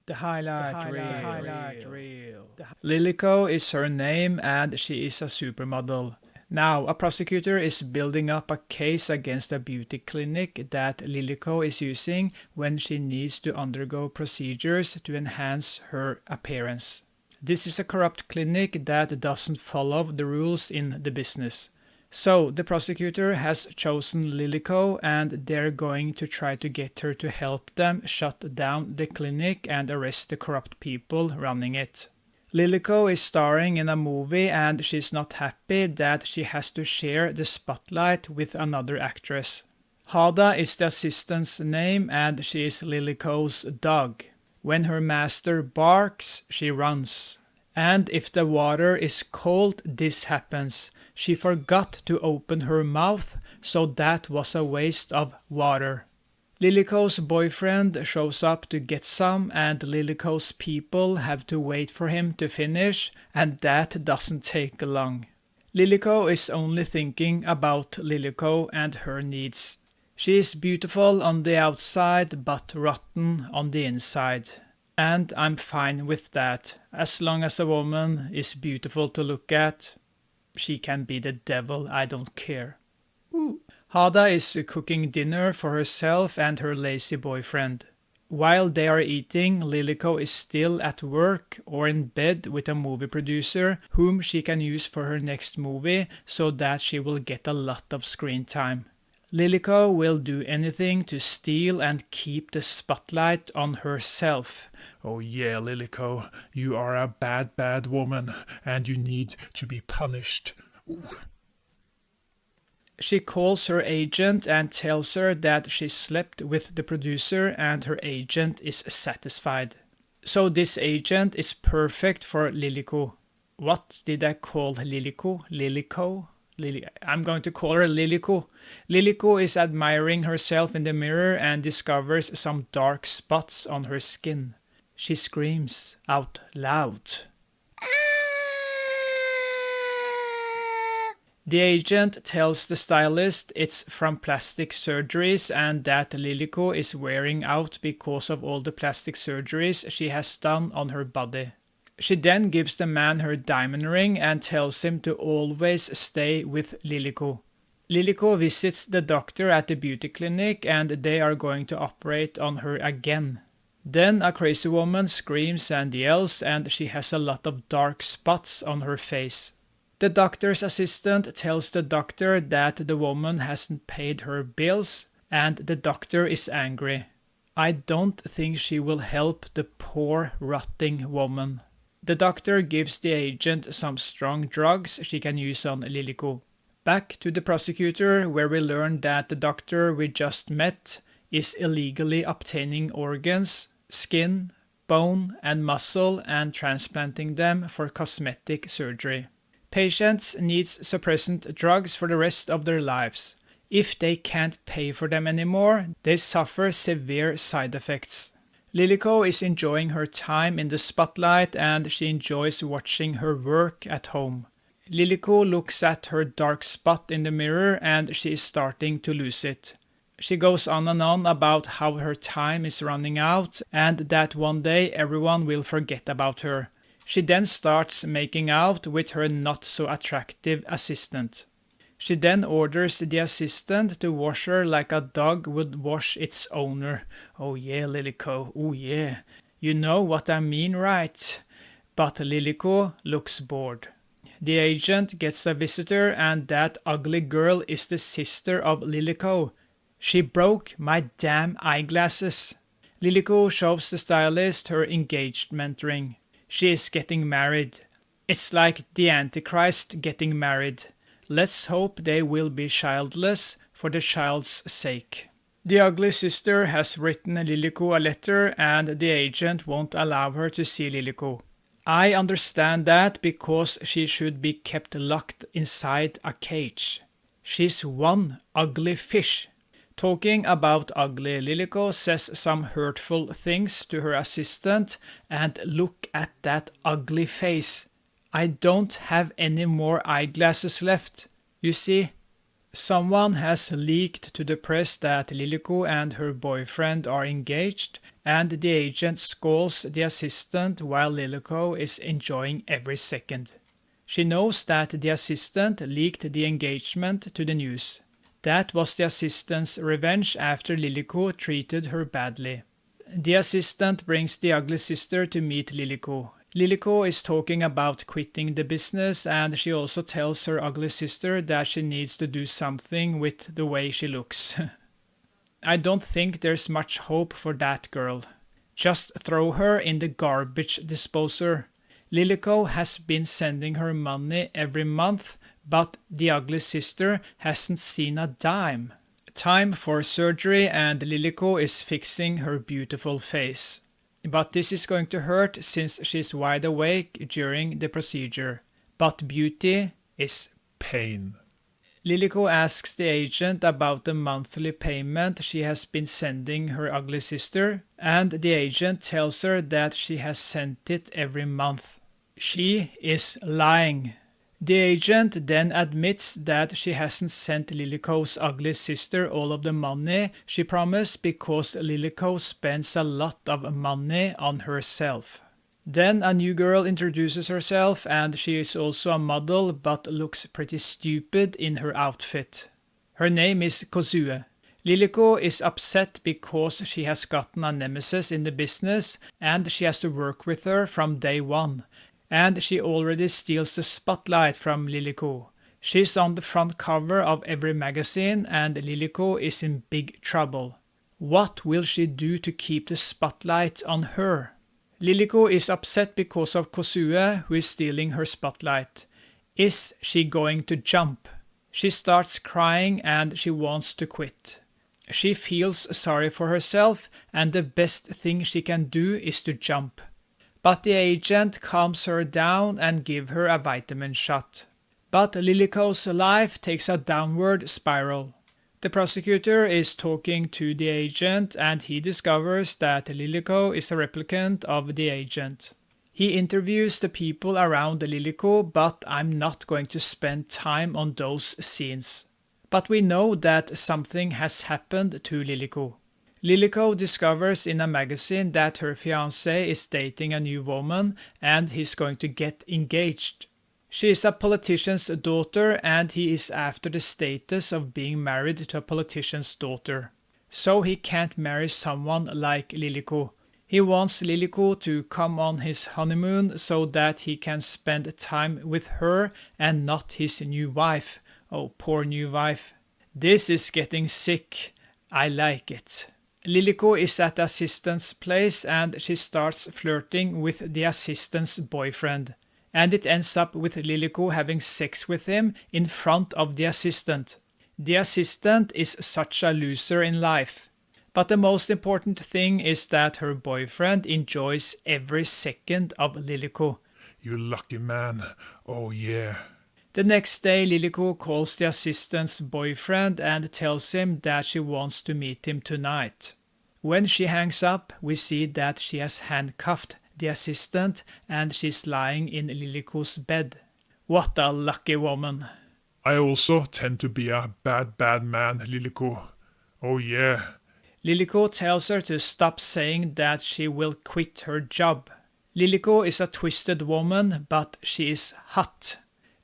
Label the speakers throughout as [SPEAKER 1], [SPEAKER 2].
[SPEAKER 1] The highlight reel. Lilico is her name and she is a supermodel. Now, a prosecutor is building up a case against a beauty clinic that Lilico is using when she needs to undergo procedures to enhance her appearance. This is a corrupt clinic that doesn't follow the rules in the business. So the prosecutor has chosen Lilico and they're going to try to get her to help them shut down the clinic and arrest the corrupt people running it. Lilico is starring in a movie and she's not happy that she has to share the spotlight with another actress. Hada is the assistant's name and she is Lilico's dog. When her master barks, she runs. And if the water is cold, this happens. She forgot to open her mouth, so that was a waste of water. Lilico's boyfriend shows up to get some, and Lilico's people have to wait for him to finish, and that doesn't take long. Lilico is only thinking about Lilico and her needs. She is beautiful on the outside, but rotten on the inside. And I'm fine with that. As long as a woman is beautiful to look at, she can be the devil, I don't care. Hada is cooking dinner for herself and her lazy boyfriend. While they are eating, Lilico is still at work or in bed with a movie producer whom she can use for her next movie so that she will get a lot of screen time. Lilico will do anything to steal and keep the spotlight on herself.
[SPEAKER 2] Oh yeah, Lilico, you are a bad, bad woman, and you need to be punished. Ooh.
[SPEAKER 1] She calls her agent and tells her that she slept with the producer and her agent is satisfied. So this agent is perfect for Lilico. What did I call Lilico? Lilico? I'm going to call her Lilico. Lilico is admiring herself in the mirror and discovers some dark spots on her skin. She screams out loud. The agent tells the stylist it's from plastic surgeries and that Lilico is wearing out because of all the plastic surgeries she has done on her body. She then gives the man her diamond ring and tells him to always stay with Lilico. Lilico visits the doctor at the beauty clinic and they are going to operate on her again. Then a crazy woman screams and yells and she has a lot of dark spots on her face. The doctor's assistant tells the doctor that the woman hasn't paid her bills and the doctor is angry. I don't think she will help the poor rotting woman. The doctor gives the agent some strong drugs she can use on Lilico. Back to the prosecutor where we learn that the doctor we just met is illegally obtaining organs, skin, bone and muscle and transplanting them for cosmetic surgery. Patients need suppressant drugs for the rest of their lives. If they can't pay for them anymore, they suffer severe side effects. Lilico is enjoying her time in the spotlight and she enjoys watching her work at home. Lilico looks at her dark spot in the mirror and she is starting to lose it. She goes on and on about how her time is running out and that one day everyone will forget about her. She then starts making out with her not so attractive assistant. She then orders the assistant to wash her like a dog would wash its owner. Oh yeah, Lilico, oh yeah. You know what I mean, right? But Lilico looks bored. The agent gets a visitor and that ugly girl is the sister of Lilico. She broke my damn eyeglasses. Lilico shows the stylist her engagement ring. She is getting married. It's like the Antichrist getting married. Let's hope they will be childless for the child's sake. The ugly sister has written Lilico a letter and the agent won't allow her to see Lilico. I understand that because she should be kept locked inside a cage. She's one ugly fish. Talking about ugly, Lilico says some hurtful things to her assistant and look at that ugly face. I don't have any more eyeglasses left. You see, Someone has leaked to the press that Lilico and her boyfriend are engaged, and the agent scolds the assistant while Lilico is enjoying every second. She knows that the assistant leaked the engagement to the news. That was the assistant's revenge after Lilico treated her badly. The assistant brings the ugly sister to meet Lilico. Lilico is talking about quitting the business, and she also tells her ugly sister that she needs to do something with the way she looks. I don't think there's much hope for that girl. Just throw her in the garbage disposer. Lilico has been sending her money every month, but the ugly sister hasn't seen a dime. Time for surgery, and Lilico is fixing her beautiful face. But this is going to hurt since she's wide awake during the procedure. But beauty is
[SPEAKER 2] pain.
[SPEAKER 1] Lilico asks the agent about the monthly payment she has been sending her ugly sister, and the agent tells her that she has sent it every month. She is lying. The agent then admits that she hasn't sent Lilico's ugly sister all of the money she promised because Lilico spends a lot of money on herself. Then a new girl introduces herself, and she is also a model but looks pretty stupid in her outfit. Her name is Kozue. Lilico is upset because she has gotten a nemesis in the business and she has to work with her from day one. And she already steals the spotlight from Lilico. She's on the front cover of every magazine, and Lilico is in big trouble. What will she do to keep the spotlight on her? Lilico is upset because of Kozue, who is stealing her spotlight. Is she going to jump? She starts crying and she wants to quit. She feels sorry for herself, and the best thing she can do is to jump. But the agent calms her down and gives her a vitamin shot. But Lilico's life takes a downward spiral. The prosecutor is talking to the agent, and he discovers that Lilico is a replicant of the agent. He interviews the people around Lilico, but I'm not going to spend time on those scenes. But we know that something has happened to Lilico. Lilico discovers in a magazine that her fiancé is dating a new woman and he's going to get engaged. She is a politician's daughter, and he is after the status of being married to a politician's daughter. So he can't marry someone like Lilico. He wants Lilico to come on his honeymoon so that he can spend time with her and not his new wife. Oh, poor new wife. This is getting sick. I like it. Lilico is at the assistant's place and she starts flirting with the assistant's boyfriend. And it ends up with Lilico having sex with him in front of the assistant. The assistant is such a loser in life. But the most important thing is that her boyfriend enjoys every second of Lilico.
[SPEAKER 2] You lucky man. Oh yeah.
[SPEAKER 1] The next day, Lilico calls the assistant's boyfriend and tells him that she wants to meet him tonight. When she hangs up, we see that she has handcuffed the assistant and she's lying in Lilico's bed. What a lucky woman.
[SPEAKER 2] I also tend to be a bad man, Lilico. Oh yeah.
[SPEAKER 1] Lilico tells her to stop saying that she will quit her job. Lilico is a twisted woman, but she is hot.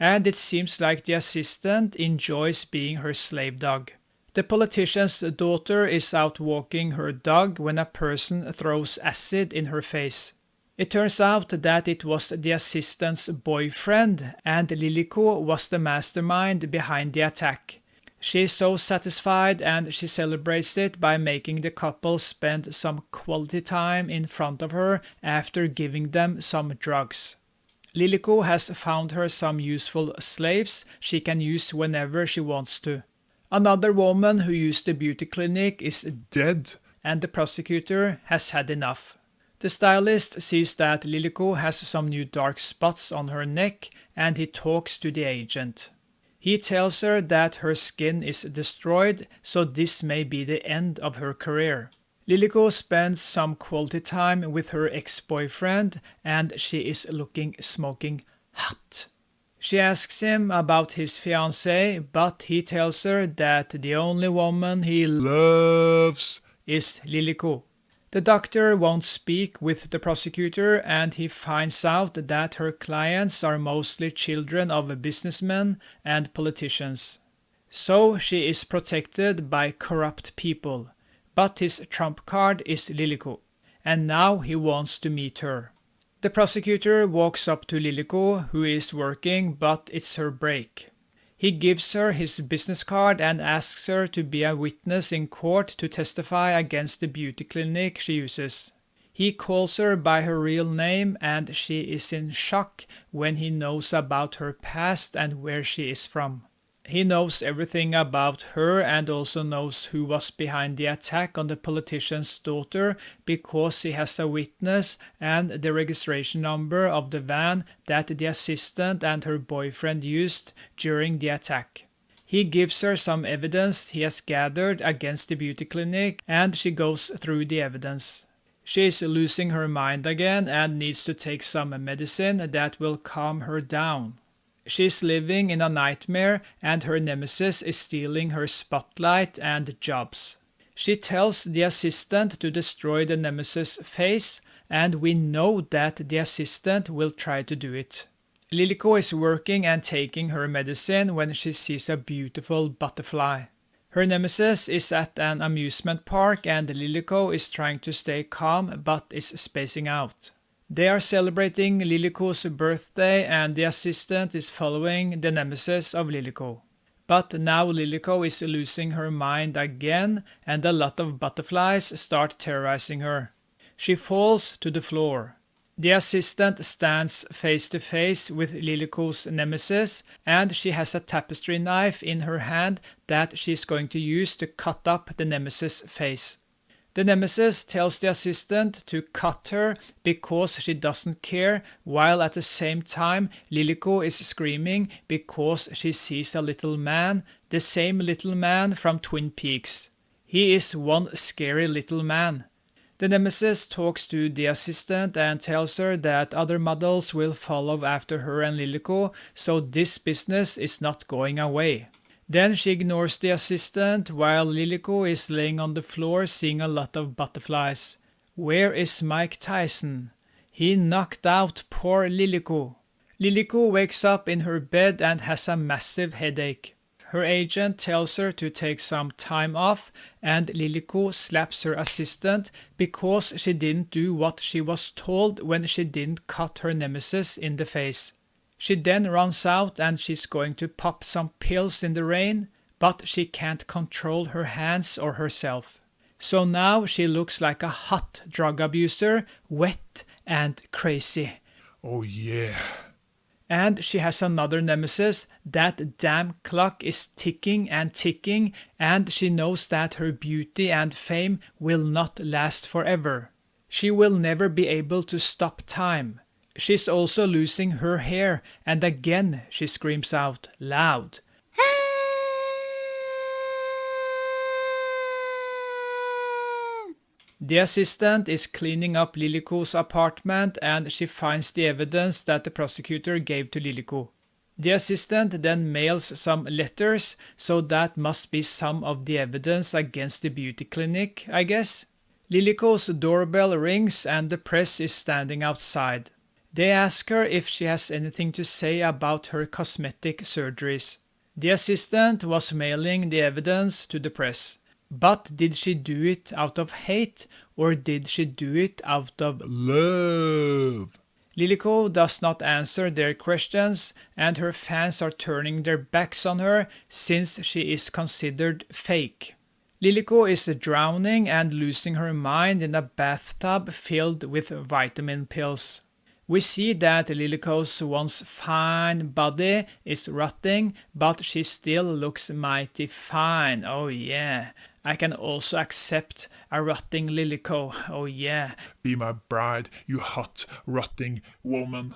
[SPEAKER 1] And it seems like the assistant enjoys being her slave dog. The politician's daughter is out walking her dog when a person throws acid in her face. It turns out that it was the assistant's boyfriend, and Lilico was the mastermind behind the attack. She is so satisfied, and she celebrates it by making the couple spend some quality time in front of her after giving them some drugs. Lilico has found her some useful slaves she can use whenever she wants to. Another woman who used the beauty clinic is
[SPEAKER 2] dead,
[SPEAKER 1] and the prosecutor has had enough. The stylist sees that Lilico has some new dark spots on her neck, and he talks to the agent. He tells her that her skin is destroyed, so this may be the end of her career. Lilico spends some quality time with her ex-boyfriend, and she is looking smoking hot. She asks him about his fiancée, but he tells her that the only woman he
[SPEAKER 2] Loves.
[SPEAKER 1] is Liliko. The doctor won't speak with the prosecutor, and he finds out that her clients are mostly children of businessmen and politicians. So she is protected by corrupt people, but his trump card is Liliko, and now he wants to meet her. The prosecutor walks up to Liliko, who is working, but it's her break. He gives her his business card and asks her to be a witness in court to testify against the beauty clinic she uses. He calls her by her real name, and she is in shock when he knows about her past and where she is from. He knows everything about her and also knows who was behind the attack on the politician's daughter because he has a witness and the registration number of the van that the assistant and her boyfriend used during the attack. He gives her some evidence he has gathered against the beauty clinic, and she goes through the evidence. She is losing her mind again and needs to take some medicine that will calm her down. She's living in a nightmare, and her nemesis is stealing her spotlight and jobs. She tells the assistant to destroy the nemesis' face, and we know that the assistant will try to do it. Liliko is working and taking her medicine when she sees a beautiful butterfly. Her nemesis is at an amusement park, and Liliko is trying to stay calm but is spacing out. They are celebrating Liliko's birthday, and the assistant is following the nemesis of Liliko. But now Liliko is losing her mind again, and a lot of butterflies start terrorizing her. She falls to the floor. The assistant stands face to face with Liliko's nemesis, and she has a tapestry knife in her hand that she's going to use to cut up the nemesis' face. The nemesis tells the assistant to cut her because she doesn't care, while at the same time Liliko is screaming because she sees a little man, the same little man from Twin Peaks. He is one scary little man. The nemesis talks to the assistant and tells her that other models will follow after her and Liliko, so this business is not going away. Then she ignores the assistant while Liliko is laying on the floor seeing a lot of butterflies. Where is Mike Tyson? He knocked out poor Liliko. Liliko wakes up in her bed and has a massive headache. Her agent tells her to take some time off, and Liliko slaps her assistant because she didn't do what she was told when she didn't cut her nemesis in the face. She then runs out and she's going to pop some pills in the rain, but she can't control her hands or herself. So now she looks like a hot drug abuser, wet and crazy.
[SPEAKER 2] Oh yeah.
[SPEAKER 1] And she has another nemesis. That damn clock is ticking and ticking, and she knows that her beauty and fame will not last forever. She will never be able to stop time. She's also losing her hair, and again she screams out loud. The assistant is cleaning up Liliko's apartment, and she finds the evidence that the prosecutor gave to Liliko. The assistant then mails some letters, so that must be some of the evidence against the beauty clinic, I guess. Liliko's doorbell rings and the press is standing outside. They ask her if she has anything to say about her cosmetic surgeries. The assistant was mailing the evidence to the press. But did she do it out of hate, or did she do it out of
[SPEAKER 2] love?
[SPEAKER 1] Liliko does not answer their questions, and her fans are turning their backs on her since she is considered fake. Liliko is drowning and losing her mind in a bathtub filled with vitamin pills. We see that Liliko's once fine body is rotting, but she still looks mighty fine. Oh yeah. I can also accept a rotting Liliko. Oh yeah.
[SPEAKER 2] Be my bride, you hot, rotting woman.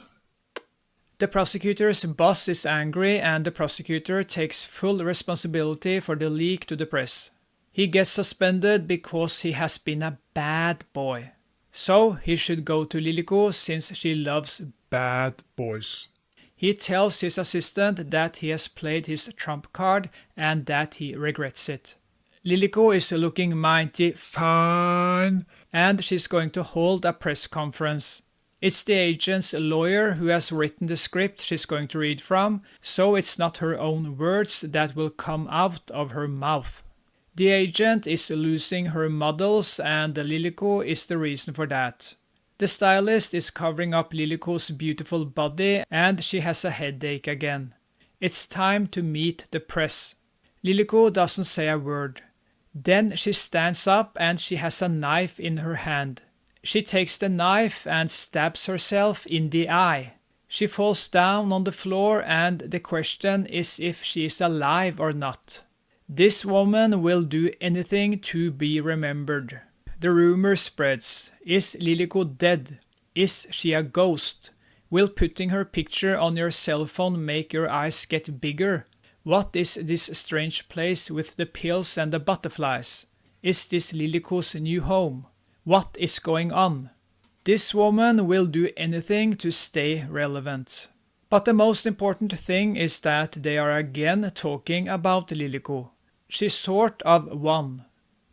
[SPEAKER 1] The prosecutor's boss is angry, and the prosecutor takes full responsibility for the leak to the press. He gets suspended because he has been a bad boy. So he should go to Liliko since she loves
[SPEAKER 2] bad boys.
[SPEAKER 1] He tells his assistant that he has played his trump card and that he regrets it. Lilico is looking mighty
[SPEAKER 2] fine,
[SPEAKER 1] and she's going to hold a press conference. It's the agent's lawyer who has written the script she's going to read from, so it's not her own words that will come out of her mouth. The agent is losing her models and Lilico is the reason for that. The stylist is covering up Lilico's beautiful body and she has a headache again. It's time to meet the press. Lilico doesn't say a word. Then she stands up and she has a knife in her hand. She takes the knife and stabs herself in the eye. She falls down on the floor and the question is if she is alive or not. This woman will do anything to be remembered. The rumor spreads. Is Lilico dead? Is she a ghost? Will putting her picture on your cell phone make your eyes get bigger? What is this strange place with the pills and the butterflies? Is this Lilico's new home? What is going on? This woman will do anything to stay relevant. But the most important thing is that they are again talking about Lilico. She sort of won.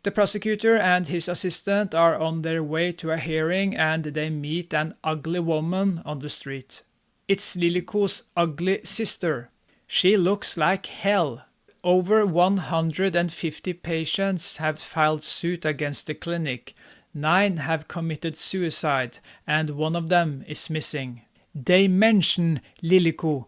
[SPEAKER 1] The prosecutor and his assistant are on their way to a hearing and they meet an ugly woman on the street. It's Lilico's ugly sister. She looks like hell. Over 150 patients have filed suit against the clinic. 9 have committed suicide and 1 of them is missing. They mention Lilico.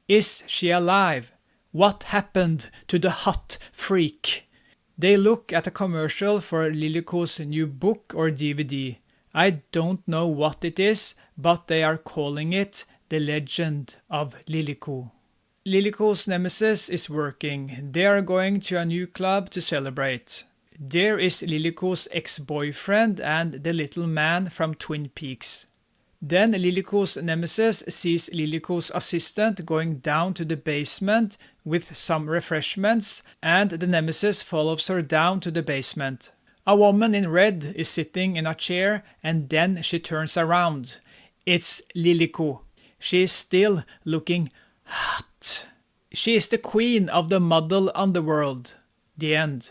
[SPEAKER 1] Is she alive? What happened to the hot freak? They look at a commercial for Lilico's new book or DVD. I don't know what it is, but they are calling it The Legend of Lilico. Lilico's nemesis is working. They are going to a new club to celebrate. There is Lilico's ex-boyfriend and the little man from Twin Peaks. Then Lilico's nemesis sees Lilico's assistant going down to the basement with some refreshments, and the nemesis follows her down to the basement. A woman in red is sitting in a chair and then she turns around. It's Lilico. She is still looking hot. She is the queen of the model underworld. The end.